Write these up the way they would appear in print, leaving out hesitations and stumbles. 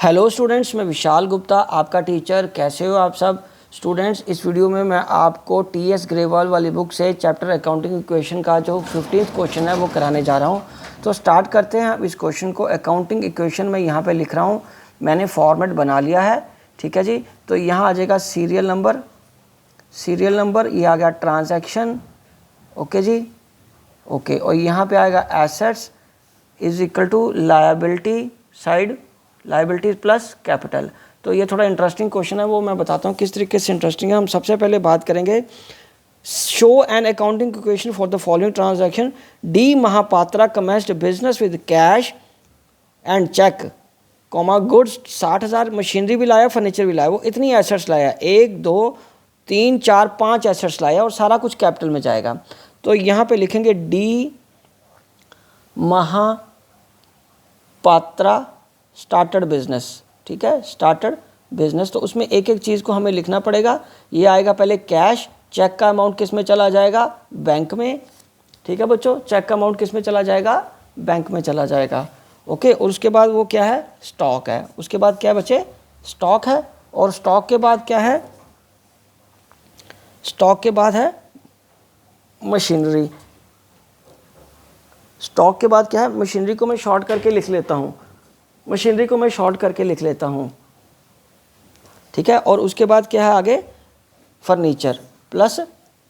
Hello students, मैं विशाल गुप्ता आपका teacher. कैसे हो आप सब स्टूडेंट्स। इस वीडियो में मैं आपको टीएस ग्रेवाल वाली बुक से चैप्टर अकाउंटिंग इक्वेशन का जो 15th क्वेश्चन है वो कराने जा रहा हूं। तो स्टार्ट करते हैं अब इस क्वेश्चन को। अकाउंटिंग इक्वेशन में यहाँ पे लिख रहा हूँ, मैंने फॉर्मेट बना लिया है, ठीक है जी। तो यहाँ आ जाएगा सीरियल नंबर, ये आ गया ट्रांजैक्शन, ओके जी, ओके। और यहाँ पे आएगा assets is equal to liability side, liabilities plus capital. तो ये थोड़ा इंटरेस्टिंग क्वेश्चन है, वो मैं बताता हूँ किस तरीके से इंटरेस्टिंग है। हम सबसे पहले बात करेंगे, show an accounting equation for the following transaction. D Mahapatra commenced business with cash and cheque, comma goods 60,000, machinery भी लाया, फर्नीचर भी लाया। वो इतनी एसेट्स लाया, 1 2 3 4 5 एसेट्स लाया और सारा कुछ कैपिटल में जाएगा। तो यहाँ पे लिखेंगे डी महापात्रा स्टार्टेड बिजनेस, ठीक है, स्टार्टेड बिजनेस। तो उसमें एक एक चीज़ को हमें लिखना पड़ेगा। ये आएगा पहले कैश, चेक का अमाउंट किस में चला जाएगा, बैंक में, ठीक है बच्चों। चेक का अमाउंट किस में चला जाएगा, बैंक में चला जाएगा, ओके। और उसके बाद वो क्या है, स्टॉक है। उसके बाद क्या है बच्चे, स्टॉक है। और स्टॉक के बाद क्या है, स्टॉक के बाद है मशीनरी। स्टॉक के बाद क्या है, मशीनरी को मैं शॉर्ट करके लिख लेता हूँ, ठीक है। और उसके बाद क्या है आगे, फर्नीचर प्लस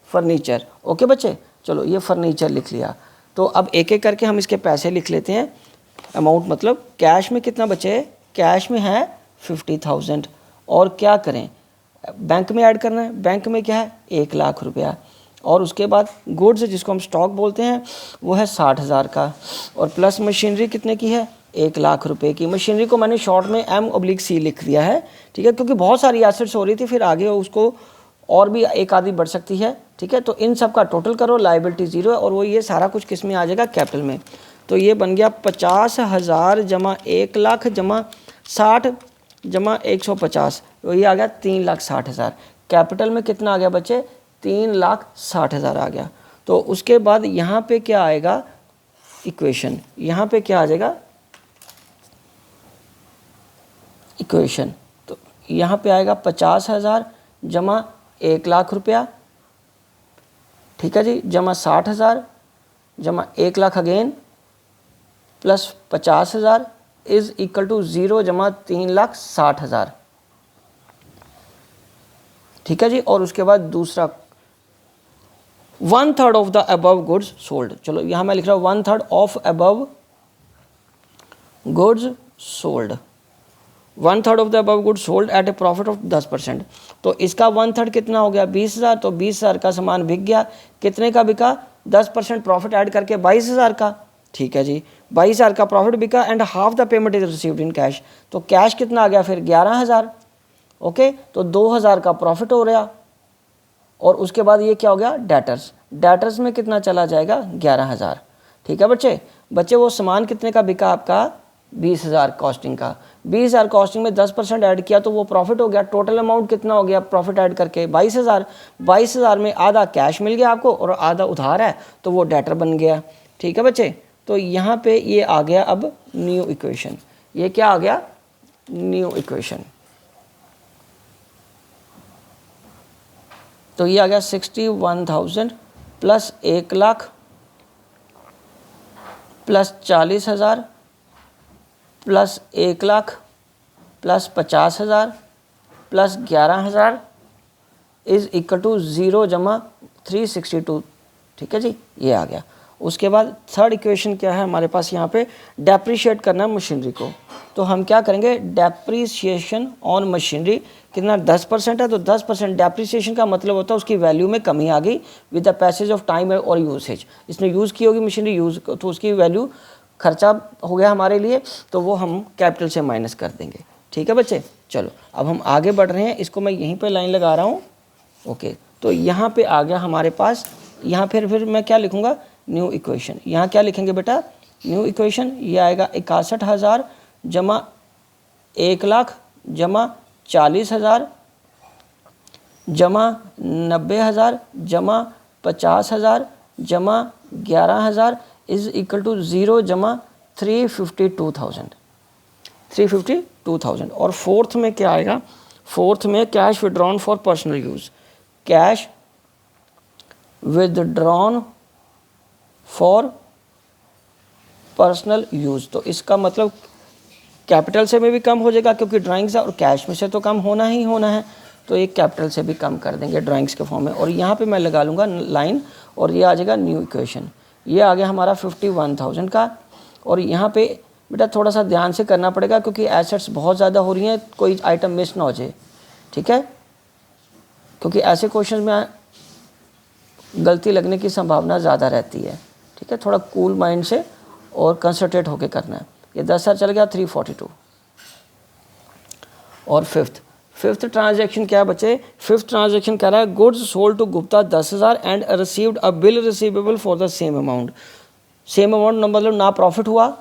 फर्नीचर, ओके बच्चे। चलो ये फर्नीचर लिख लिया। तो अब एक एक करके हम इसके पैसे लिख लेते हैं। अमाउंट मतलब कैश में कितना बचे, कैश में है 50,000। और क्या करें, बैंक में ऐड करना है। बैंक में क्या है, 1 लाख रुपया। और उसके बाद गुड्स जिसको हम स्टॉक बोलते हैं वो है 60,000 का। और प्लस मशीनरी कितने की है, 1 लाख रुपए की। मशीनरी को मैंने शॉर्ट में M/C लिख दिया है, ठीक है, क्योंकि बहुत सारी एसेट्स हो रही थी, फिर आगे उसको और भी एक आधी बढ़ सकती है, ठीक है। तो इन सब का टोटल करो, लायबिलिटी 0 है। और वो ये सारा कुछ किस में आ जाएगा, कैपिटल में। तो ये बन गया 50,000 जमा 1 लाख जमा 60 जमा 150, तो ये आ गया 3,60,000। कैपिटल में कितना आ गया बच्चे, 3,60,000 आ गया। तो उसके बाद यहाँ पे क्या आएगा, इक्वेशन, यहाँ पे क्या आ जाएगा, इक्वेशन। तो यहाँ पे आएगा 50,000 जमा 1 लाख रुपया, ठीक है जी, जमा 60,000 जमा 1 lakh again plus 50,000 is equal to 0 जमा 3,60,000, ठीक है जी। और उसके बाद दूसरा 1/3 of the above goods sold. चलो यहाँ मैं लिख रहा हूँ 1/3 of above goods sold, 1/3 of the above goods sold at A profit of 10%। तो इसका 1/3 कितना हो गया, 20,000। तो 20,000 का सामान बिक गया, कितने का बिका, 10% प्रॉफिट ऐड करके 22,000 का, ठीक है जी। 22,000 का प्रॉफिट बिका and half the payment is received in cash. तो कैश कितना आ गया फिर, 11,000, ओके। तो 2,000 का प्रॉफिट हो रहा। और उसके बाद ये क्या हो गया, डेटर्स में कितना चला जाएगा, 11,000, ठीक है बच्चे। वो सामान कितने का बिका आपका, 20,000 कॉस्टिंग का। 20,000 कॉस्टिंग में 10% ऐड किया तो वो प्रॉफिट हो गया। टोटल अमाउंट कितना हो गया प्रॉफिट ऐड करके, 22,000। 22,000 में आधा कैश मिल गया आपको और आधा उधार है, तो वो डेटर बन गया, ठीक है बच्चे। तो यहाँ पे ये आ गया अब न्यू इक्वेशन। ये क्या आ गया, न्यू इक्वेशन। तो ये आ गया 61,000 plus 1 lakh plus 40,000 plus 1 lakh plus 50,000 plus 11,000 is equal to 0 जमा 362, ठीक है जी, ये आ गया। उसके बाद थर्ड इक्वेशन क्या है हमारे पास, यहाँ पे डेप्रीशिएट करना है मशीनरी को। तो हम क्या करेंगे, डेप्रीशिएशन ऑन मशीनरी कितना, 10% है। तो 10% डेप्रीशिएशन का मतलब होता है उसकी वैल्यू में कमी आ गई with the passage of time और यूसेज। इसने यूज़ की होगी मशीनरी, यूज़ तो उसकी वैल्यू खर्चा हो गया हमारे लिए, तो वो हम कैपिटल से माइनस कर देंगे, ठीक है बच्चे। चलो अब हम आगे बढ़ रहे हैं, इसको मैं यहीं पे लाइन लगा रहा हूँ, ओके। तो यहाँ पे आ गया हमारे पास, यहाँ फिर मैं क्या लिखूँगा, न्यू इक्वेशन। यहाँ क्या लिखेंगे बेटा, न्यू इक्वेशन। ये आएगा 61,000 जमा 1 लाख जमा 40,000 जमा 90,000 जमा 50,000 जमा 11,000 इज इक्वल टू 0 जमा 352,000। 352,000। और फोर्थ में क्या आएगा, फोर्थ में cash withdrawn for personal use, cash withdrawn for personal use. तो इसका मतलब कैपिटल से में भी कम हो जाएगा क्योंकि ड्राइंग्स है, और कैश में से तो कम होना ही होना है, तो ये कैपिटल से भी कम कर देंगे ड्राइंग्स के फॉर्म में। और यहाँ पे मैं लगा लूँगा लाइन, और ये आ जाएगा न्यू इक्वेशन। ये आ गया हमारा 51,000 का। और यहाँ पे बेटा थोड़ा सा ध्यान से करना पड़ेगा क्योंकि एसेट्स बहुत ज़्यादा हो रही हैं, कोई आइटम मिस ना हो जाए, ठीक है, क्योंकि ऐसे क्वेश्चन में गलती लगने की संभावना ज़्यादा रहती है, ठीक है। थोड़ा कूल माइंड से और कंसंट्रेट होकर करना है। ये 10,000 चल गया, 342। और फिफ्थ ट्रांजैक्शन क्या बचे, फिफ्थ ट्रांजैक्शन कह रहा है goods sold to Gupta 10,000 and received a bill receivable for the same amount. Same amount मतलब ना प्रॉफिट हुआ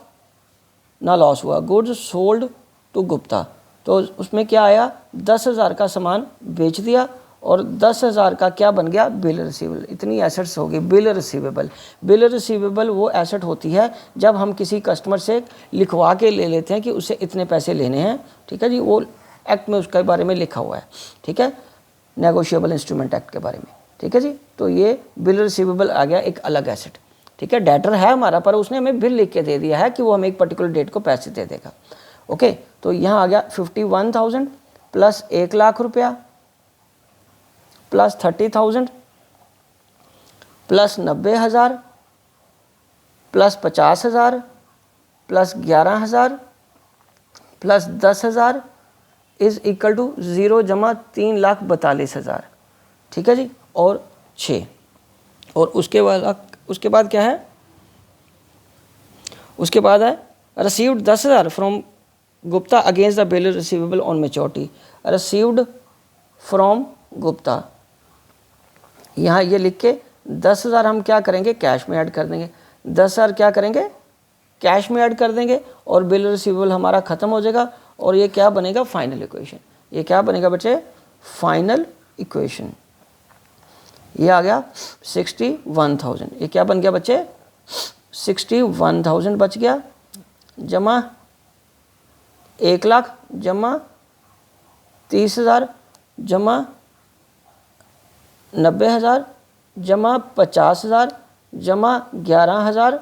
ना लॉस हुआ, गुड्स सोल्ड टू गुप्ता, तो उसमें क्या आया, 10,000 का सामान बेच दिया और 10,000 का क्या बन गया, बिल रिसीवेबल। इतनी एसेट्स होगी बिल रिसीवेबल। बिल रिसीवेबल वो एसेट होती है जब हम किसी कस्टमर से लिखवा के ले लेते हैं कि उससे इतने पैसे लेने हैं, ठीक है जी, वो एक्ट में उसके बारे में लिखा हुआ है, ठीक है, नेगोशिएबल इंस्ट्रूमेंट एक्ट के बारे में, ठीक है जी। तो ये बिल रिसीवेबल आ गया एक अलग एसेट, ठीक है। डेटर है हमारा, पर उसने हमें बिल लिख के दे दिया है कि वो हमें एक पर्टिकुलर डेट को पैसे दे देगा, ओके। तो यहाँ आ गया 51,000 प्लस 1,00,000 रुपया plus 30,000 plus 90,000 plus 50,000 plus 11,000 plus 10,000 is equal to 0 जमा 3,42,000, ठीक है जी, और 6। और उसके बाद क्या है, उसके बाद है received 10,000 from Gupta against the bill receivable on maturity. Received from Gupta, यहाँ ये लिख के 10,000 हम क्या करेंगे, कैश में ऐड कर देंगे। 10,000 क्या करेंगे, कैश में ऐड कर देंगे, और बिल रिसीवेबल हमारा ख़त्म हो जाएगा। और ये क्या बनेगा, फाइनल इक्वेशन। ये क्या बनेगा बच्चे, फाइनल इक्वेशन। ये आ गया 61,000। ये क्या बन गया बच्चे, 61,000 बच गया, जमा 1,00,000 जमा 30,000 जमा 90,000 जमा 50,000 जमा 11,000।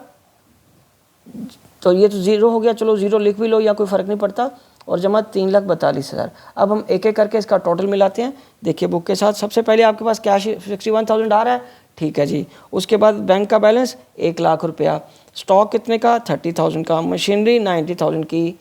तो ये तो ज़ीरो हो गया, चलो ज़ीरो लिख भी लो या कोई फ़र्क नहीं पड़ता, और जमा 3,42,000। अब हम एक एक करके इसका टोटल मिलाते हैं। देखिए बुक के साथ, सबसे पहले आपके पास कैश 61,000 आ रहा है, ठीक है जी। उसके बाद बैंक का बैलेंस 1,00,000 रुपया, स्टॉक कितने का, 30,000 का, मशीनरी 90,000 की,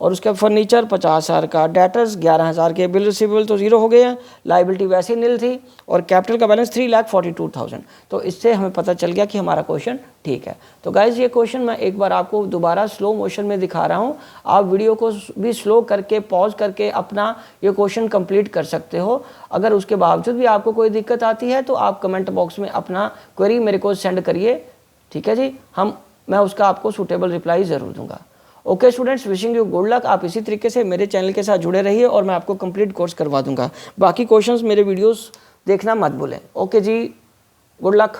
और उसका फर्नीचर 50,000 का, डेटर्स 11,000 के, बिल रिसीवेबल तो ज़ीरो हो गए हैं, लाइबिलिटी वैसे ही नील थी, और कैपिटल का बैलेंस 3,42,000। तो इससे हमें पता चल गया कि हमारा क्वेश्चन ठीक है। तो गाइज़ ये क्वेश्चन मैं एक बार आपको दोबारा स्लो मोशन में दिखा रहा हूँ, आप वीडियो को भी स्लो करके पॉज करके अपना ये क्वेश्चन कंप्लीट कर सकते हो। अगर उसके बावजूद भी आपको कोई दिक्कत आती है तो आप कमेंट बॉक्स में अपना क्वेरी मेरे को सेंड करिए, ठीक है जी, मैं उसका आपको सूटेबल रिप्लाई ज़रूर दूंगा। Okay students, wishing you good luck. आप इसी तरीके से मेरे चैनल के साथ जुड़े रहिए और मैं आपको कंप्लीट कोर्स करवा दूंगा। बाकी क्वेश्चंस मेरे वीडियोस देखना मत भूलें। ओके जी, गुड लक।